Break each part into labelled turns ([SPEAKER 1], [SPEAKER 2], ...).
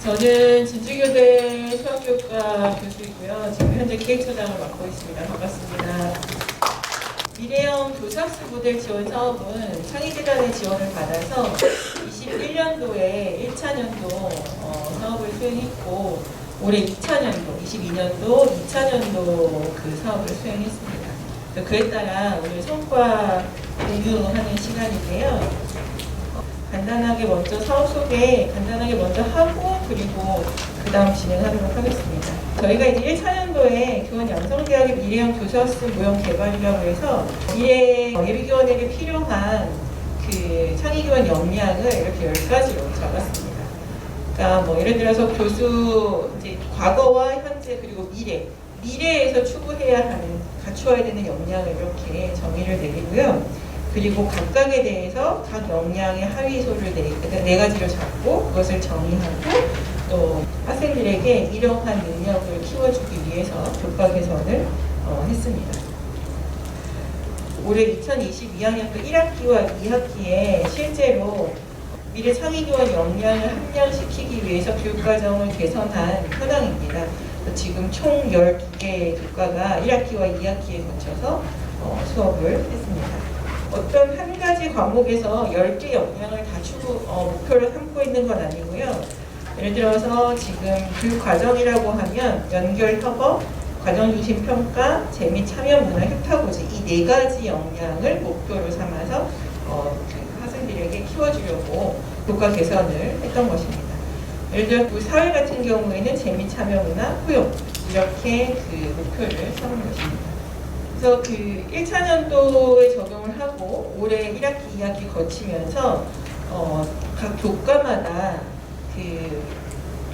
[SPEAKER 1] 저는 진주교대 수학교육과 교수이고요. 지금 현재 기획처장을 맡고 있습니다. 반갑습니다. 미래형 교사학습 모델 지원 사업은 창의재단의 지원을 받아서 21년도에 1차년도 사업을 수행했고 올해 2차년도, 22년도, 2차년도 그 사업을 수행했습니다. 그에 따라 오늘 성과 공유하는 시간인데요. 간단하게 먼저 사업 소개 간단하게 먼저 하고 그리고 그 다음 진행하도록 하겠습니다. 저희가 이제 1차년도에 교원 양성대학의 미래형 교사학습 모형 개발이라고 해서 미래 예비교원에게 필요한 그 창의교원 역량을 이렇게 10가지로 잡았습니다. 그러니까 뭐 예를 들어서 교수 이제 과거와 현재 그리고 미래에서 추구해야 하는 갖추어야 되는 역량을 이렇게 정의를 내리고요. 그리고 각각에 대해서 각 역량의 하위소를 네 가지로 잡고 그것을 정의하고 또 학생들에게 이러한 능력을 키워주기 위해서 교과 개선을 했습니다. 올해 2022학년도 1학기와 2학기에 실제로 미래 창의교원 역량을 함량시키기 위해서 교육과정을 개선한 현황입니다. 지금 총 12개의 교과가 1학기와 2학기에 거쳐서 수업을 했습니다. 어떤 한 가지 과목에서 10개 역량을 다 목표로 삼고 있는 건 아니고요. 예를 들어서 지금 교육과정이라고 하면 연결 협업, 과정중심 평가, 재미 참여 문화 혁파고지 이 4가지 역량을 목표로 삼아서 학생들에게 키워주려고 교과 개선을 했던 것입니다. 예를 들어 그 사회 같은 경우에는 재미 참여 문화, 포용 이렇게 그 목표를 삼은 것입니다. 그래서 그 1차년도에 적용을 하고 올해 1학기, 2학기 거치면서 각 교과마다 그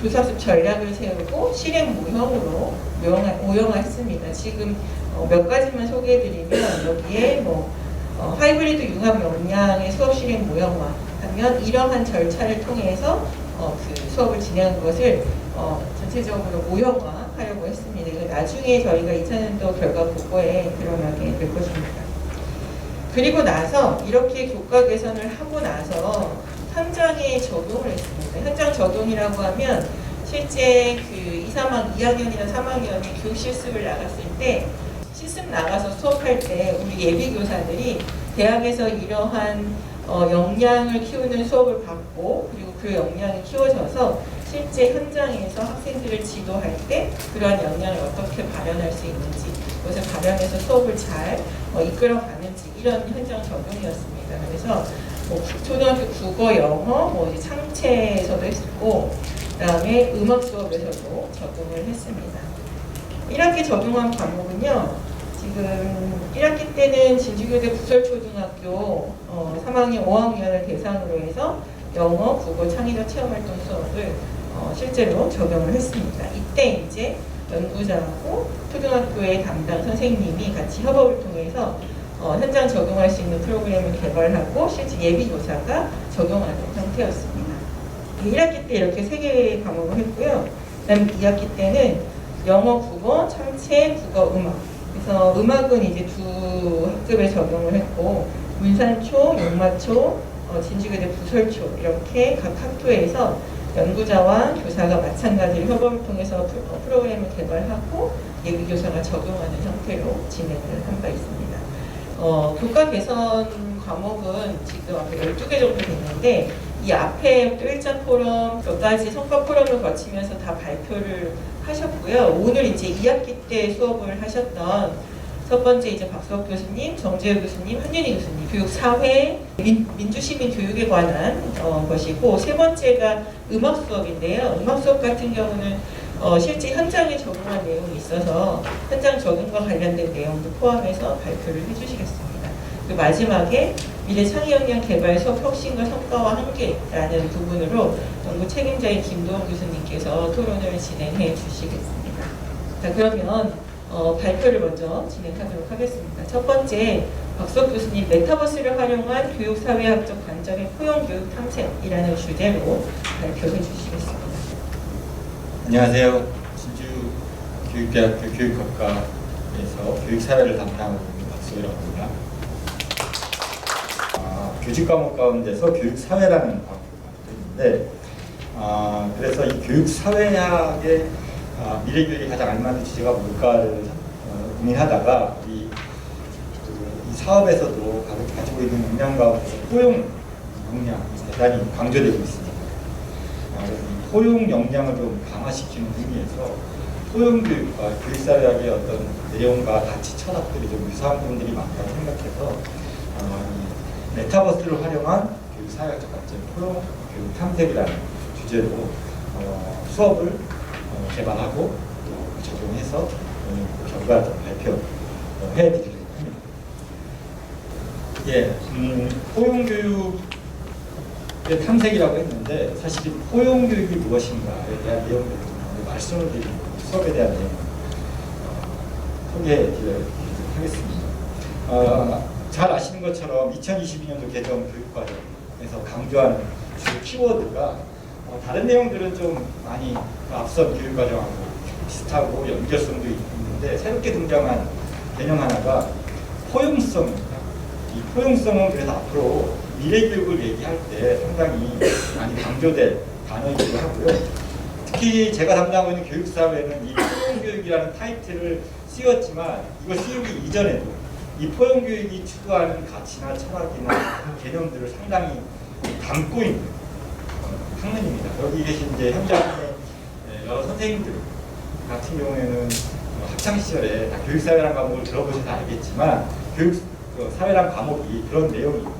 [SPEAKER 1] 교사학습 전략을 세우고 실행 모형으로 모형화했습니다. 지금 몇 가지만 소개해드리면 여기에 하이브리드 융합 역량의 수업 실행 모형화 하면 이러한 절차를 통해서 그 수업을 진행한 것을 전체적으로 모형화하려고 했습니다. 나중에 저희가 2차년도 결과 보고에 드러나게 될 것입니다. 그리고 나서 이렇게 교과 개선을 하고 나서 현장에 적용을 했습니다. 현장 적용이라고 하면 실제 그 2학년이나 3학년이 교육 실습을 나갔을 때 실습 나가서 수업할 때 우리 예비교사들이 대학에서 이러한 역량을 키우는 수업을 받고 그리고 그 역량이 키워져서 실제 현장에서 학생들을 지도할 때 그러한 역량을 어떻게 발현할 수 있는지 그것을 발현해서 수업을 잘 이끌어가는지 이런 현장 적용이었습니다. 그래서 초등학교 국어, 영어, 이제 창체에서도 했고 그다음에 음악 수업에서도 적용을 했습니다. 1학기 적용한 과목은요. 지금 1학기 때는 진주교대 부설초등학교 3학년, 5학년을 대상으로 해서 영어, 국어, 창의적 체험활동 수업을 실제로 적용을 했습니다. 이때 이제 연구자하고 초등학교의 담당 선생님이 같이 협업을 통해서 현장 적용할 수 있는 프로그램을 개발하고 실제 예비교사가 적용하는 상태였습니다. 1학기 때 이렇게 3개의 과목을 했고요. 그다음 2학기 때는 영어, 국어, 창체, 국어, 음악. 그래서 음악은 이제 2학급에 적용을 했고 문산초, 용마초, 진주교대 부설초 이렇게 각 학교에서 연구자와 교사가 마찬가지로 협업을 통해서 프로그램을 개발하고 예비교사가 적용하는 형태로 진행을 한 바 있습니다. 교과 개선 과목은 지금 앞에 12개 정도 됐는데 이 앞에 또 1차 포럼 몇 가지 성과 포럼을 거치면서 다 발표를 하셨고요. 오늘 이제 2학기 때 수업을 하셨던 첫 번째 이제 박수학 교수님, 정재우 교수님, 한윤희 교수님 교육사회, 민주시민 교육에 관한 것이고 세 번째가 음악 수업인데요. 음악 수업 같은 경우는 실제 현장에 적용한 내용이 있어서 현장 적용과 관련된 내용도 포함해서 발표를 해주시겠습니다. 그리고 마지막에 미래 창의역량 개발 수업 혁신과 성과와 한계라는 부분으로 연구 책임자인 김도원 교수님께서 토론을 진행해 주시겠습니다. 자, 그러면 발표를 먼저 진행하도록 하겠습니다. 첫 번째, 박수학 교수님 메타버스를 활용한 교육사회학적 관점의 포용교육 탐색이라는 주제로 발표해 주시겠습니다.
[SPEAKER 2] 안녕하세요. 진주교육대학교 교육학과에서 교육사회를 담당하고 있는 박수희라고 합니다. 교직 과목 가운데서 교육사회라는 과목이 있는데 그래서 이 교육사회학의 미래교육이 가장 알맞는 주제가 뭘까를 고민하다가 이 사업에서도 가지고 있는 역량 가운데서 포용 역량이 대단히 강조되고 있습니다. 이 포용 역량을 좀 강화시키는 의미에서 포용 교육과 교육사회학의 어떤 내용과 가치 철학들이 좀 유사한 부분들이 많다고 생각해서 이 메타버스를 활용한 교육사회학적 관점 포용 교육 탐색이라는 주제로 수업을 개발하고 또 적용해서 결과를 발표해드리려고 합니다. 예, 포용교육의 탐색이라고 했는데 사실 포용교육이 무엇인가에 대한 내용들을 좀 말씀을 드리고 수업에 대한 내용을 소개해드리도록 하겠습니다. 잘 아시는 것처럼 2022년도 개정 교육과정에서 강조하는 주 키워드가 다른 내용들은 좀 많이 앞선 교육과정하고 비슷하고 연결성도 있는데 새롭게 등장한 개념 하나가 포용성입니다. 이 포용성은 그래서 앞으로 미래교육을 얘기할 때 상당히 많이 강조될 단어이기도 하고요. 특히 제가 담당하고 있는 교육사회는 이 포용교육이라는 타이틀을 씌웠지만 이걸 씌우기 이전에도 이 포용교육이 추구하는 가치나 철학이나 개념들을 상당히 담고 있는 학문입니다. 여기 계신 이제 현장의 여러 선생님들 같은 경우에는 학창시절에 다 교육사회라는 과목을 들어보셔서 알겠지만 교육사회라는 과목이 그런 내용입니다.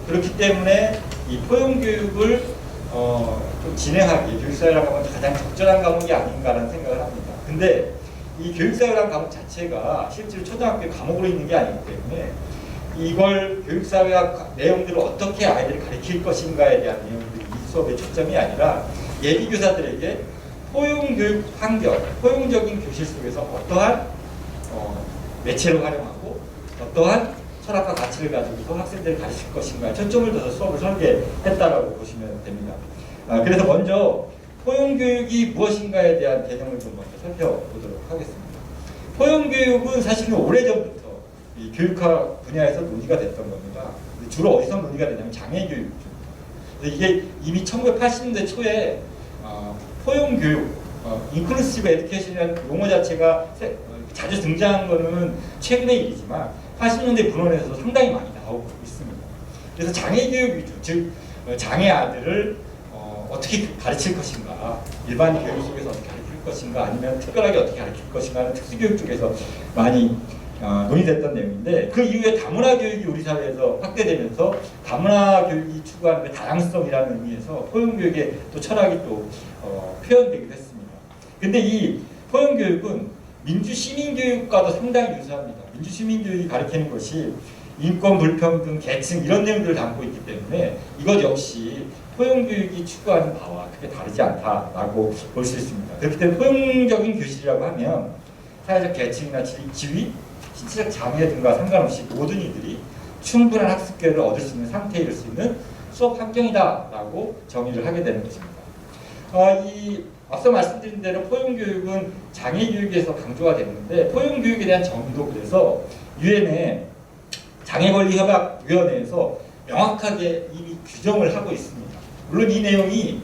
[SPEAKER 2] 그렇기 때문에 이 포용교육을 좀 진행하기 교육사회라는 과목이 가장 적절한 과목이 아닌가라는 생각을 합니다. 근데 이 교육사회라는 과목 자체가 실제로 초등학교 과목으로 있는 게 아니기 때문에 이걸 교육사회학 내용들을 어떻게 아이들을 가르칠 것인가에 대한 내용들이 이 수업의 초점이 아니라 예비교사들에게 포용교육 환경, 포용적인 교실 속에서 어떠한 매체를 활용하고 어떠한 철학과 가치를 가지고서 학생들을 가르칠 것인가에 초점을 둬서 수업을 설계했다라고 보시면 됩니다. 그래서 먼저 포용교육이 무엇인가에 대한 개념을 좀 먼저 살펴보도록 하겠습니다. 포용교육은 사실은 오래전부터 이 교육학 분야에서 논의가 됐던 겁니다. 주로 어디서 논의가 되냐면 장애교육. 그래서 이게 이미 1980년대 초에 포용교육, 인클루시브 에듀케이션이라는 용어 자체가 자주 등장한 거는 최근의 일이지만 80년대 분원에서 상당히 많이 나오고 있습니다. 그래서 장애교육 위주, 즉 장애 아들을 어떻게 가르칠 것인가, 일반 교육 속에서 어떻게 가르칠 것인가, 아니면 특별하게 어떻게 가르칠 것인가 하는 특수교육 쪽에서 많이 논의됐던 내용인데 그 이후에 다문화 교육이 우리 사회에서 확대되면서 다문화 교육이 추구하는 다양성이라는 의미에서 포용교육의 또 철학이 또 표현되기도 했습니다. 근데 이 포용교육은 민주시민교육과도 상당히 유사합니다. 민주시민교육이 가리키는 것이 인권, 불평등, 계층 이런 내용들을 담고 있기 때문에 이것 역시 포용교육이 추구하는 바와 크게 다르지 않다라고 볼 수 있습니다. 그렇기 때문에 포용적인 교실이라고 하면 사회적 계층이나 지위, 신체적 장애 등과 상관없이 모든 이들이 충분한 학습 기회를 얻을 수 있는 상태에 이를 수 있는 수업 환경이다라고 정의를 하게 되는 것입니다. 앞서 말씀드린 대로 포용교육은 장애교육에서 강조가 되는데 포용교육에 대한 정의도 그래서 유엔의 장애권리협약위원회에서 명확하게 이미 규정을 하고 있습니다. 물론 이 내용이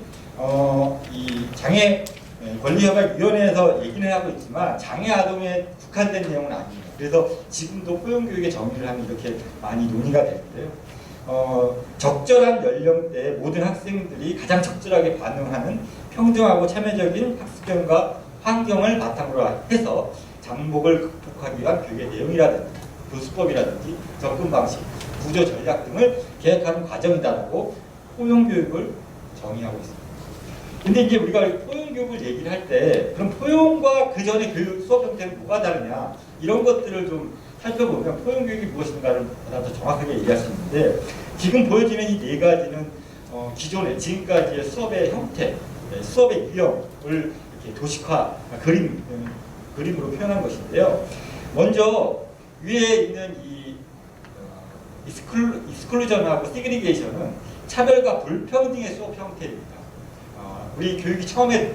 [SPEAKER 2] 이 장애권리협약위원회에서 얘기는 하고 있지만 장애 아동에 국한된 내용은 아닙니다. 그래서 지금도 포용교육의 정의를 하면 이렇게 많이 논의가 되는데요. 적절한 연령대의 모든 학생들이 가장 적절하게 반응하는 평등하고 참여적인 학습경과 환경을 바탕으로 해서 장복을 극복하기 위한 교육의 내용이라든지 교수법이라든지 접근 방식, 구조 전략 등을 계획하는 과정이다라고 포용교육을 정의하고 있습니다. 근데 이제 우리가 포용교육을 얘기를 할 때 그럼 포용과 그 전에 교육 수업 형태는 뭐가 다르냐 이런 것들을 좀 살펴보면 포용교육이 무엇인가를 보다 더 정확하게 얘기할 수 있는데 지금 보여지는 이 네 가지는 기존의 지금까지의 수업의 형태, 수업의 유형을 이렇게 도식화, 그림으로 표현한 것인데요. 먼저 위에 있는 이 이스클루전하고 시그리게이션은 차별과 불평등의 수업 형태입니다. 우리 교육이 처음에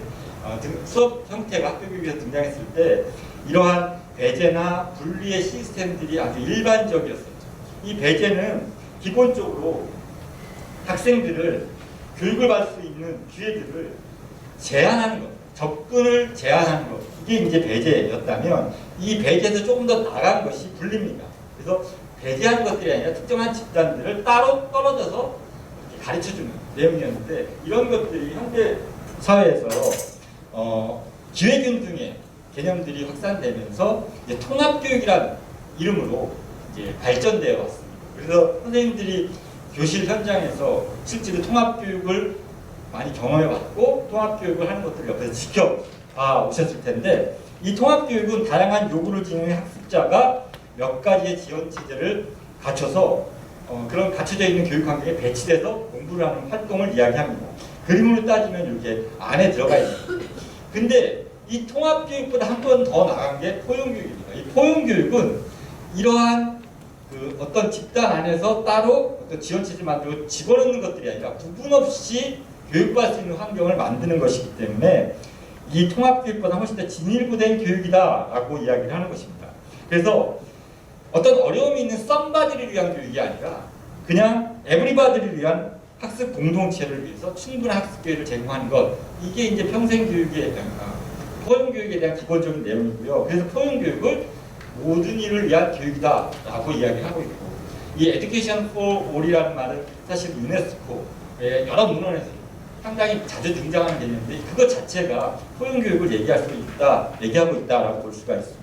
[SPEAKER 2] 수업 형태가 학교 교육에서 등장했을 때 이러한 배제나 분리의 시스템들이 아주 일반적이었었죠. 이 배제는 기본적으로 학생들을 교육을 받을 수 있는 기회들을 제한하는 것, 접근을 제한하는 것, 이게 이제 배제였다면 이 배제에서 조금 더 나간 것이 분리입니다. 그래서 배제한 것들이 아니라 특정한 집단들을 따로 떨어져서 가르쳐주는 내용이었는데 이런 것들이 현대 사회에서 기회균등의 개념들이 확산되면서 이제 통합교육이라는 이름으로 이제 발전되어 왔습니다. 그래서 선생님들이 교실 현장에서 실제로 통합교육을 많이 경험해봤고 통합교육을 하는 것들을 옆에서 지켜봐 오셨을 텐데 이 통합교육은 다양한 요구를 지니는 학습자가 몇 가지의 지원 체제를 갖춰서 그런 갖춰져 있는 교육 환경에 배치돼서 공부를 하는 활동을 이야기합니다. 그림으로 따지면 이렇게 안에 들어가 있습니다. 근데 이 통합교육보다 한 번 더 나간 게 포용교육입니다. 이 포용교육은 이러한 그 어떤 집단 안에서 따로 어떤 지원체제를 만들고 집어넣는 것들이 아니라 구분 없이 교육받을 수 있는 환경을 만드는 것이기 때문에 이 통합교육보다 훨씬 더 진일보된 교육이다라고 이야기를 하는 것입니다. 그래서 어떤 어려움이 있는 썸바디를 위한 교육이 아니라 그냥 에브리바디를 위한 학습 공동체를 위해서 충분한 학습 기회를 제공하는 것, 이게 이제 평생교육의 포용교육에 대한 기본적인 내용이고요. 그래서 포용교육을 모든 이를 위한 교육이다라고 이야기를 하고 있고, 이 Education for All이라는 말은 사실 유네스코의 여러 문헌에서 상당히 자주 등장하는 개념인데 그것 자체가 포용교육을 얘기하고 있다라고 볼 수가 있습니다.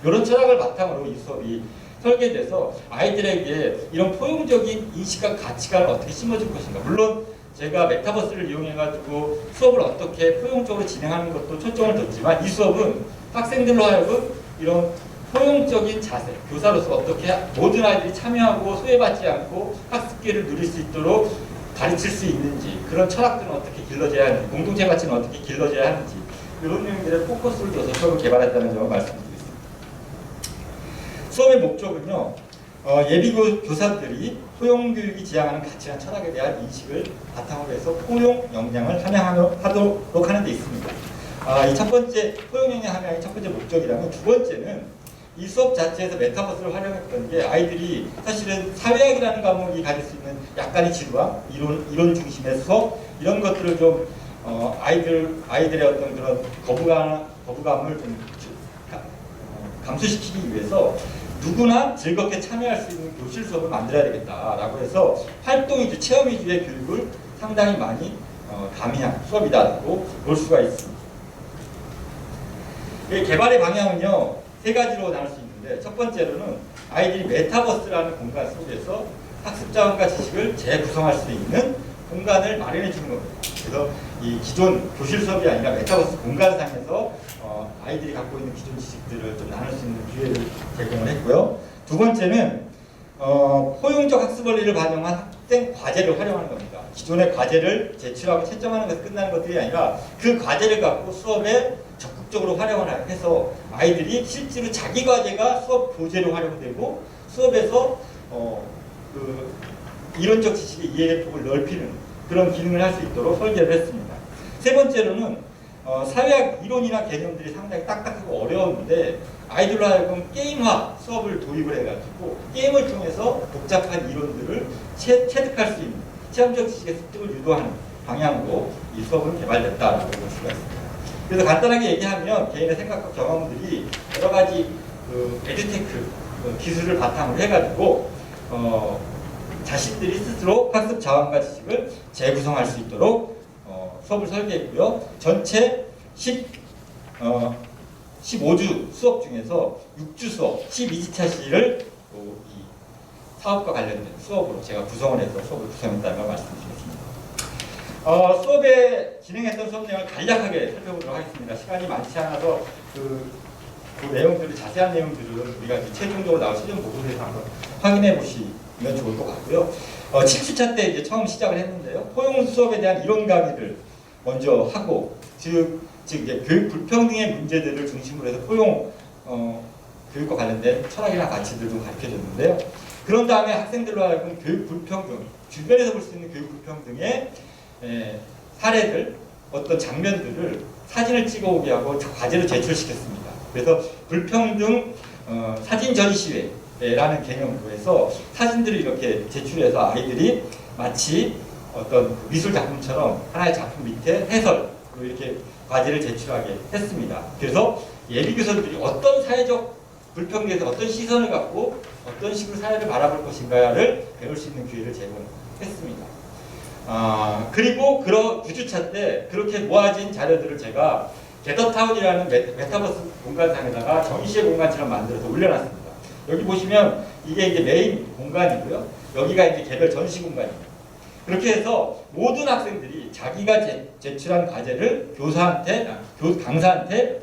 [SPEAKER 2] 이런 철학을 바탕으로 이 수업이 설계돼서 아이들에게 이런 포용적인 인식과 가치관을 어떻게 심어줄 것인가. 물론 제가 메타버스를 이용해가지고 수업을 어떻게 포용적으로 진행하는 것도 초점을 뒀지만 이 수업은 학생들로 하여금 이런 포용적인 자세, 교사로서 어떻게 모든 아이들이 참여하고 소외받지 않고 학습 기회를 누릴 수 있도록 가르칠 수 있는지, 그런 철학들은 어떻게 길러져야 하는지, 공동체 가치는 어떻게 길러져야 하는지, 이런 내용들에 포커스를 둬서 수업을 개발했다는 점을 말씀드립니다. 수업의 목적은요, 예비고 교사들이 포용교육이 지향하는 가치나 철학에 대한 인식을 바탕으로 해서 포용 역량을 함양하도록 하는 데 있습니다. 이 첫 번째 포용 역량 함양이 첫 번째 목적이라면, 두 번째는 이 수업 자체에서 메타버스를 활용했던 게 아이들이 사실은 사회학이라는 과목이 가질 수 있는 약간의 지루함, 이론 중심의 수업, 이런 것들을 좀 아이들의 어떤 그런 거부감을 좀 감소시키기 위해서 누구나 즐겁게 참여할 수 있는 교실 수업을 만들어야 되겠다라고 해서 활동 위주, 체험 위주의 교육을 상당히 많이 가미한 수업이다라고 볼 수가 있습니다. 이 개발의 방향은요, 세 가지로 나눌 수 있는데, 첫 번째로는 아이들이 메타버스라는 공간 속에서 학습 자원과 지식을 재구성할 수 있는 공간을 마련해 주는 겁니다. 그래서 이 기존 교실 수업이 아니라 메타버스 공간상에서 아이들이 갖고 있는 기존 지식들을 좀 나눌 수 있는 기회를 제공을 했고요. 두 번째는 포용적 학습 원리를 반영한 학생 과제를 활용하는 겁니다. 기존의 과제를 제출하고 채점하는 것에 끝나는 것들이 아니라 그 과제를 갖고 수업에 적극적으로 활용을 해서 아이들이 실제로 자기 과제가 수업 교재로 활용되고 수업에서 그 이론적 지식의 이해의 폭을 넓히는 그런 기능을 할 수 있도록 설계를 했습니다. 세 번째로는 사회학 이론이나 개념들이 상당히 딱딱하고 어려웠는데 아이들로 하여금 게임화 수업을 도입을 해가지고 게임을 통해서 복잡한 이론들을 체득할 수 있는 체험적 지식의 습득을 유도하는 방향으로 이 수업은 개발됐다고 볼 수가 있습니다. 그래서 간단하게 얘기하면 개인의 생각과 경험들이 여러 가지 그 에듀테크 기술을 바탕으로 해가지고 자신들이 스스로 학습 자원과 지식을 재구성할 수 있도록 수업을 설계했고요. 전체 15주 수업 중에서 6주 수업, 12지차시를 이 사업과 관련된 수업으로 제가 구성을 해서 수업을 구성했다는 걸 말씀드리겠습니다. 수업에 진행했던 수업 내용을 간략하게 살펴보도록 하겠습니다. 시간이 많지 않아서 그 내용들을, 자세한 내용들은 우리가 최종적으로 나올 시즌 보고서에서 한번 확인해 보시면 좋을 것 같고요. 7주차 때 이제 처음 시작을 했는데요. 포용 수업에 대한 이론 강의를 먼저 하고, 즉 이제 교육 불평등의 문제들을 중심으로 해서 포용 교육과 관련된 철학이나 가치들을 좀 가르쳐줬는데요. 그런 다음에 학생들로 하여금 교육 불평등, 주변에서 볼 수 있는 교육 불평등의 사례들, 어떤 장면들을 사진을 찍어오게 하고 과제로 제출시켰습니다. 그래서 불평등 사진 전시회라는 개념으로 해서 사진들을 이렇게 제출해서 아이들이 마치 어떤 미술 작품처럼 하나의 작품 밑에 해설로 이렇게 과제를 제출하게 했습니다. 그래서 예비 교사들이 어떤 사회적 불평등에서 어떤 시선을 갖고 어떤 식으로 사회를 바라볼 것인가를 배울 수 있는 기회를 제공했습니다. 그리고 그런 9주차 때 그렇게 모아진 자료들을 제가 게더타운이라는 메타버스 공간상에다가 전시회 공간처럼 만들어서 올려놨습니다. 여기 보시면 이게 이제 메인 공간이고요. 여기가 이제 개별 전시 공간입니다. 그렇게 해서 모든 학생들이 자기가 제출한 과제를 강사한테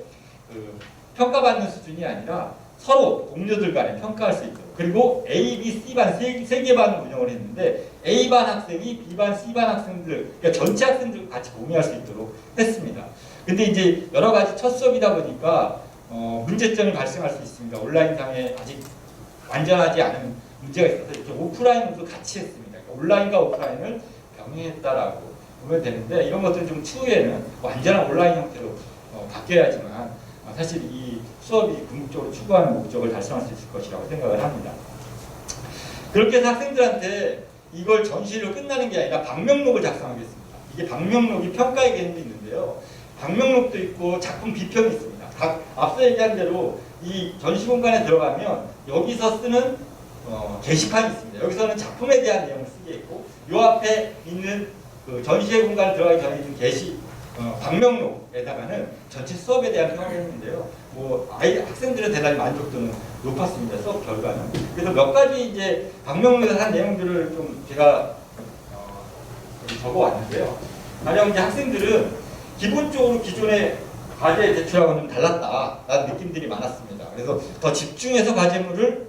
[SPEAKER 2] 평가받는 수준이 아니라 서로 동료들 간에 평가할 수 있도록, 그리고 A, B, C반 세 개 반을 운영을 했는데 A반 학생이 B반, C반 학생들, 그러니까 전체 학생들 같이 공유할 수 있도록 했습니다. 근데 이제 여러 가지 첫 수업이다 보니까 문제점이 발생할 수 있습니다. 온라인상에 아직 완전하지 않은 문제가 있어서 이렇게 오프라인으로도 같이 했습니다. 그러니까 온라인과 오프라인을 병행했다라고 보면 되는데, 이런 것들은 좀 추후에는 완전한 온라인 형태로 바뀌어야지만 사실 이 수업이 궁극적으로 추구하는 목적을 달성할 수 있을 것이라고 생각을 합니다. 그렇게 해서 학생들한테 이걸 전시로 끝나는 게 아니라 방명록을 작성하겠습니다. 이게 방명록이 평가의 개념이 있는데요. 방명록도 있고 작품 비평이 있습니다. 앞서 얘기한 대로 이 전시 공간에 들어가면 여기서 쓰는 게시판이 있습니다. 여기서는 작품에 대한 내용을 쓰게 있고, 요 앞에 있는 그 전시회 공간에 들어가기 전에 있는 방명록에다가는 전체 수업에 대한 평을 했는데요. 학생들의 대단히 만족도는 높았습니다. 수업 결과는. 그래서 몇 가지 이제 방명록에서 한 내용들을 좀 제가 적어 왔는데요. 가령 이제 학생들은 기본적으로 기존의 과제 제출하고는 달랐다라는 느낌들이 많았습니다. 그래서 더 집중해서 과제물을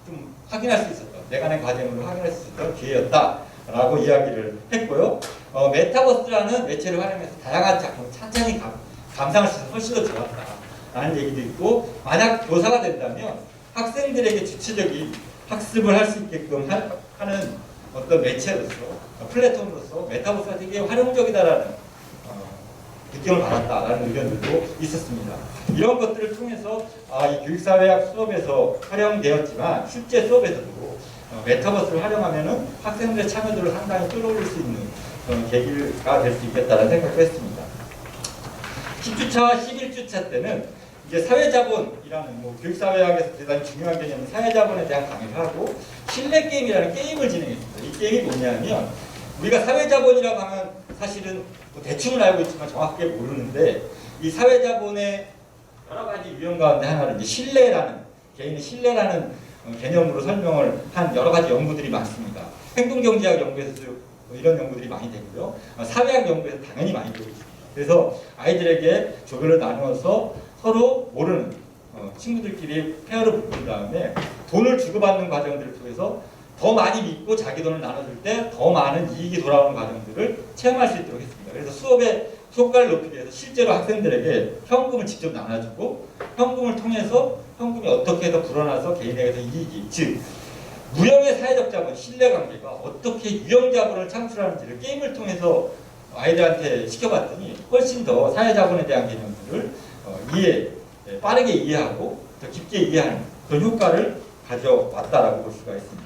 [SPEAKER 2] 좀 확인할 수 있었던, 내가 낸 과제물을 확인할 수 있었던 기회였다라고 이야기를 했고요. 메타버스라는 매체를 활용해서 다양한 작품을 찬찬히 감상할 수 있어서 훨씬 더 좋았다라는 얘기도 있고, 만약 교사가 된다면 학생들에게 주체적인 학습을 할 수 있게끔 하는 어떤 매체로서, 플랫폼으로서 메타버스가 되게 활용적이다라는 느낌을 받았다라는 의견들도 있었습니다. 이런 것들을 통해서 이 교육사회학 수업에서 활용되었지만 실제 수업에서도 메타버스를 활용하면은 학생들의 참여도를 상당히 끌어올릴 수 있는 계기가 될 수 있겠다는 생각을 했습니다. 10주차와 11주차 때는 이제 사회자본이라는 교육사회학에서 대단히 중요한 개념인 사회자본에 대한 강의를 하고, 실내게임이라는 게임을 진행했습니다. 이 게임이 뭐냐면, 우리가 사회자본이라고 하면 사실은 대충은 알고 있지만 정확하게 모르는데, 이 사회자본의 여러 가지 유형 가운데 하나는 이제 신뢰라는, 개인의 신뢰라는 개념으로 설명을 한 여러 가지 연구들이 많습니다. 행동경제학 연구에서도 이런 연구들이 많이 되고요. 사회학 연구에서 당연히 많이 되고 있습니다. 그래서 아이들에게 조별로 나누어서 서로 모르는 친구들끼리 페어를 묶은 다음에 돈을 주고받는 과정들을 통해서 더 많이 믿고 자기 돈을 나눠줄 때 더 많은 이익이 돌아오는 과정들을 체험할 수 있도록 했습니다. 그래서 수업의 효과를 높이기 위해서 실제로 학생들에게 현금을 직접 나눠주고, 현금을 통해서 현금이 어떻게 해서 불어나서 개인에게서 이익이, 즉 무형의 사회적 자본, 신뢰관계가 어떻게 유형 자본을 창출하는지를 게임을 통해서 아이들한테 시켜봤더니 훨씬 더 사회자본에 대한 개념들을 빠르게 이해하고 더 깊게 이해하는 그런 효과를 가져왔다라고 볼 수가 있습니다.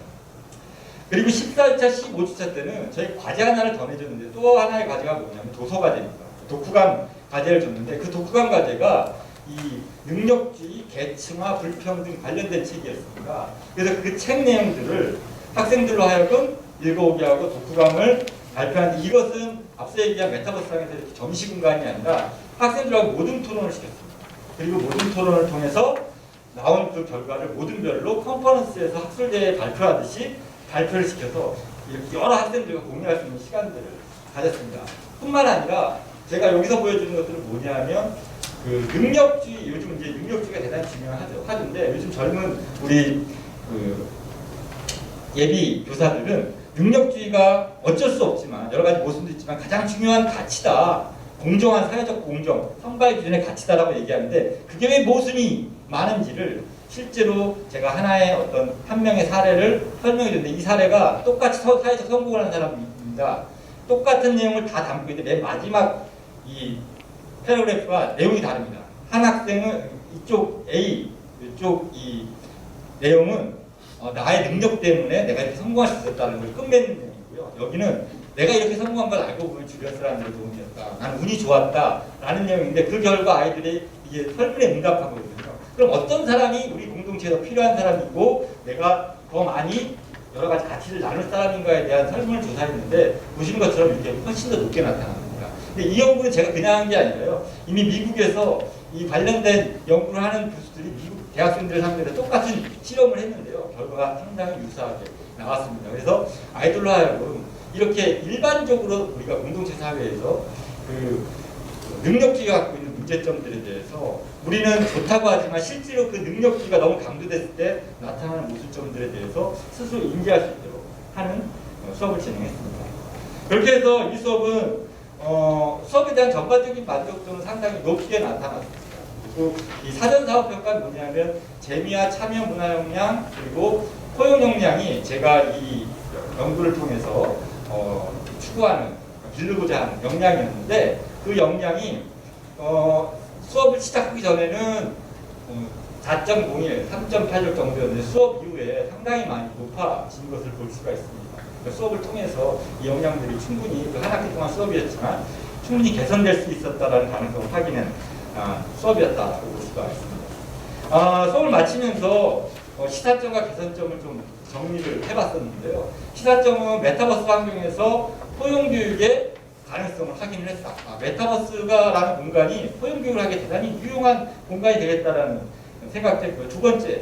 [SPEAKER 2] 그리고 14주차, 15주차 때는 저희 과제 하나를 더 내줬는데, 또 하나의 과제가 뭐냐면 도서과제입니다. 독후감 과제를 줬는데, 그 독후감 과제가 이 능력주의, 계층화, 불평등 관련된 책이었습니다. 그래서 그 책 내용들을 학생들로 하여금 읽어오게 하고 독후감을 발표하는데, 이것은 앞서 얘기한 메타버스상에서 이렇게 점시 공간이 아니라 학생들하고 모든 토론을 시켰습니다. 그리고 모든 토론을 통해서 나온 그 결과를 모든 별로 컨퍼런스에서 학술대회에 발표하듯이 발표를 시켜서 이렇게 여러 학생들과 공유할 수 있는 시간들을 가졌습니다. 뿐만 아니라 제가 여기서 보여주는 것들은 뭐냐면, 그 능력주의, 요즘 이제 능력주의가 대단히 중요하던데, 요즘 젊은 우리 예비 교사들은 능력주의가 어쩔 수 없지만, 여러 가지 모습도 있지만 가장 중요한 가치다, 공정한 사회적 공정, 선발 기준의 가치다라고 얘기하는데, 그게 왜 모순이 많은지를 실제로 제가 하나의 어떤 한 명의 사례를 설명해 줬는데, 이 사례가 똑같이 사회적 성공을 하는 사람입니다. 똑같은 내용을 다 담고 있는데 맨 마지막 이 패러그래프가 내용이 다릅니다. 한 학생은 이쪽 A, 이쪽 이 내용은 나의 능력 때문에 내가 이렇게 성공할 수 있었다는 걸 끝맺는 내용이고요. 여기는 내가 이렇게 성공한 걸 알고 보면 주변 사람들의 도움이었다. 나는 운이 좋았다. 라는 내용인데 그 결과 아이들이 이게 설문에 응답하거든요. 그럼 어떤 사람이 우리 공동체에서 필요한 사람이고 내가 더 많이 여러 가지 가치를 나눌 사람인가에 대한 설문을 조사했는데 보시는 것처럼 이렇게 훨씬 더 높게 나타납니다. 근데 이 연구는 제가 그냥 한 게 아니라요. 이미 미국에서 이 관련된 연구를 하는 교수들이 미국 대학생들을 상대로 똑같은 실험을 했는데요. 결과가 상당히 유사하게 나왔습니다. 그래서 아이들로 하여금 이렇게 일반적으로 우리가 공동체 사회에서 그 능력주의가 갖고 있는 문제점들에 대해서 우리는 좋다고 하지만 실제로 그 능력주의가 너무 강조됐을 때 나타나는 모순점들에 대해서 스스로 인지할 수 있도록 하는 수업을 진행했습니다. 그렇게 해서 이 수업은 수업에 대한 전반적인 만족도는 상당히 높게 나타났습니다. 그리고 이 사전사업평가는 뭐냐면 재미와 참여 문화 역량 그리고 포용 역량이 제가 이 연구를 통해서 추구하는 기르고자 하는 역량이었는데 그 역량이 수업을 시작하기 전에는 4.01, 3.86 정도였는데 수업 이후에 상당히 많이 높아진 것을 볼 수가 있습니다. 그러니까 수업을 통해서 이 역량들이 충분히 그 한 학기 동안 수업이었지만 충분히 개선될 수 있었다는 가능성을 확인한 수업이었다고 볼 수가 있습니다. 수업을 마치면서 시사점과 개선점을 좀 정리를 해봤었는데요. 시사점은 메타버스 환경에서 포용교육의 가능성을 확인을 했다. 메타버스가라는 공간이 포용교육을 하기에 대단히 유용한 공간이 되겠다라는 생각했고요. 두 번째,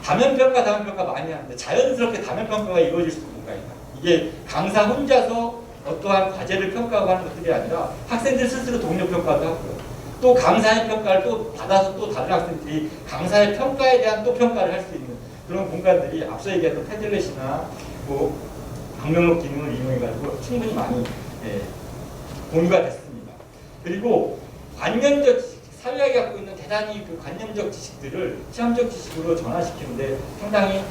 [SPEAKER 2] 다면평가 많이 하는데 자연스럽게 다면평가가 이루어질 수 있는 공간이다. 이게 강사 혼자서 어떠한 과제를 평가하고 하는 것들이 아니라 학생들 스스로 동료평가도 하고요. 또 강사의 평가를 또 받아서 또 다른 학생들이 강사의 평가에 대한 또 평가를 할 수 있는 그런 공간들이 앞서 얘기했던 패들렛이나 뭐 방명록 기능을 이용해가지고 충분히 많이 공유가 됐습니다. 그리고 관념적 지식, 사회학이 갖고 있는 대단히 그 관념적 지식들을 시험적 지식으로 전환시키는데 상당히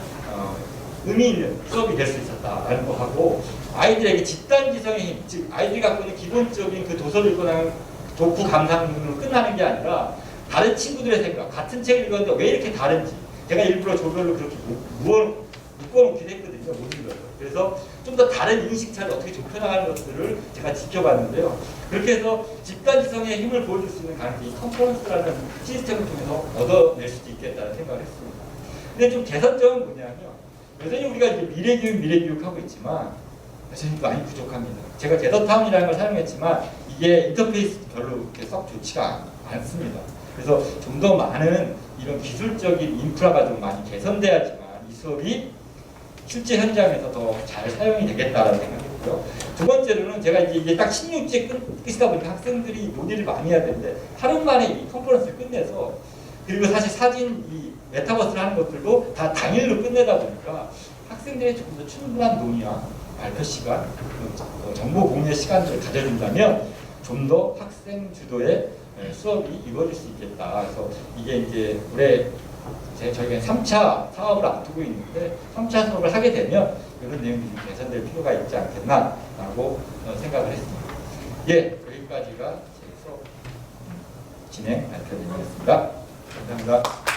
[SPEAKER 2] 의미 있는 수업이 될 수 있었다라는 거 하고 아이들에게 집단지성의 힘, 즉 아이들이 갖고 있는 기본적인 그 도서를 읽고 나면 독후 감상으로 끝나는 게 아니라 다른 친구들의 생각, 같은 책을 읽었는데 왜 이렇게 다른지 제가 일부러 조별로 그렇게 묶어놓기도 했거든요. 못 읽어요. 그래서 좀 더 다른 인식차를 어떻게 좁혀나가는 것들을 제가 지켜봤는데요. 그렇게 해서 집단지성의 힘을 보여줄 수 있는 가능성이 컨퍼런스라는 시스템을 통해서 얻어낼 수도 있겠다는 생각을 했습니다. 근데 좀 개선점은 뭐냐면 여전히 우리가 이제 미래교육 하고 있지만 여전히 많이 부족합니다. 제가 게더타운이라는 걸 사용했지만 이게 인터페이스 별로 그렇게 썩 좋지가 않습니다. 그래서 좀 더 많은 이런 기술적인 인프라가 좀 많이 개선돼야지만 이 수업이 실제 현장에서 더 잘 사용이 되겠다라는 생각이고요. 두 번째로는 제가 이제 딱 16주에 끝이다 보니까 학생들이 논의를 많이 해야 되는데 하루 만에 이 컨퍼런스를 끝내서 그리고 사실 사진 이 메타버스를 하는 것들도 다 당일로 끝내다 보니까 학생들의 조금 더 충분한 논의와 발표 시간, 정보 공유의 시간들을 가져준다면 좀 더 학생 주도의 수업이 이루어질 수 있겠다. 그래서 이게 이제 올해 저희가 3차 사업을 앞두고 있는데 3차 사업을 하게 되면 이런 내용이 좀 개선될 필요가 있지 않겠나라고 생각을 했습니다. 예, 여기까지가 제 수업 진행 발표드리겠습니다. 감사합니다.